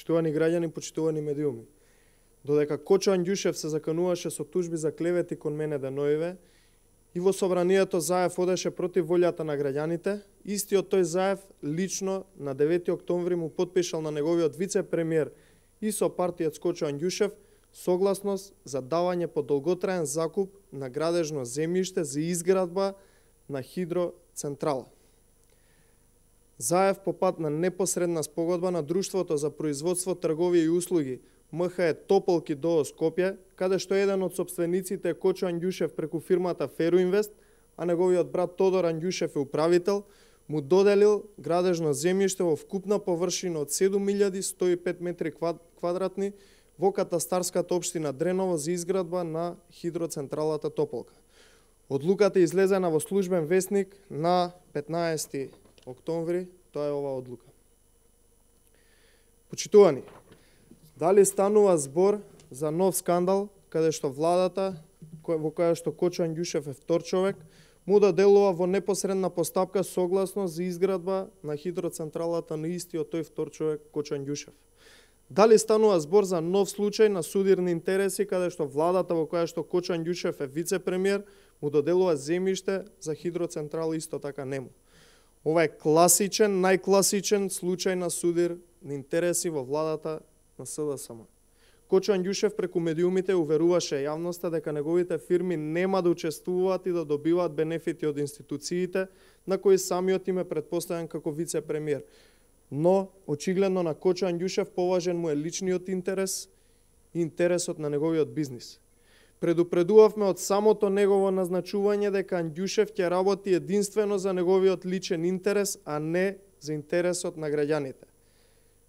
Почитувани граѓани, почитувани медиуми. Додека Кочо Анѓушев се закануваше со тужби за клевети кон мене деноиве, и во собранието Заев одеше против волјата на граѓаните, истиот тој Заев лично на 9 октомври му потпишал на неговиот вице-премиер и со партијец Кочо Анѓушев согласност за давање по долготраен закуп на градежно земјиште за изградба на хидроцентрала. Заев по пат на непосредна спогодба на Друштвото за производство, трговија и услуги МХЕ Тополки ДОО Скопје, каде што еден од сопствениците е Кочо Анѓушев преку фирмата Феруинвест, а неговиот брат Тодор Анѓушев е управител, му доделил градежно земјиште во вкупна површина од 7105 метри квадратни во катастарската општина Дреново за изградба на хидроцентралата Тополка. Одлуката е излезена во службен весник на 15 октомври, тоа е оваа одлука. Почитувани, дали станува збор за нов скандал, каде што владата, во која што Кочо Анѓушев е втор човек, му доделува во непосредна постапка согласност за изградба на хидроцентралата на истиот тој втор човек Кочо Анѓушев. Дали станува збор за нов случај на судирни интереси, каде што владата во која што Кочо Анѓушев е вице-премиер, му доделува земјиште за хидроцентрала исто така нему. Ова е класичен, најкласичен случај на судир на интереси во владата на СДСМ. Кочо Анѓушев преку медиумите уверуваше јавноста дека неговите фирми нема да учествуваат и да добиваат бенефити од институциите на кои самиот им е претпоставен како вице-премиер. Но, очигледно на Кочо Анѓушев поважен му е личниот интерес и интересот на неговиот бизнис. Предупредувавме од самото негово назначување дека Анѓушев ќе работи единствено за неговиот личен интерес, а не за интересот на граѓаните.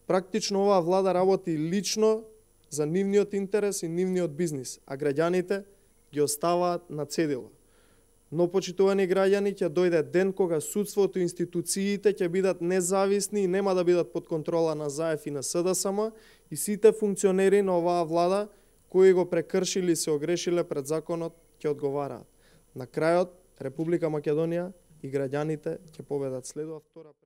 Практично оваа влада работи лично за нивниот интерес и нивниот бизнис, а граѓаните ги оставаат на цедило. Но, почитувани граѓани, ќе дојде ден кога судството и институциите ќе бидат независни и нема да бидат под контрола на Заев и на СДСМ, и сите функционери на оваа влада кои го прекршили и се огрешиле пред законот ќе одговараат. На крајот, Република Македонија и граѓаните ќе победат. Следува втора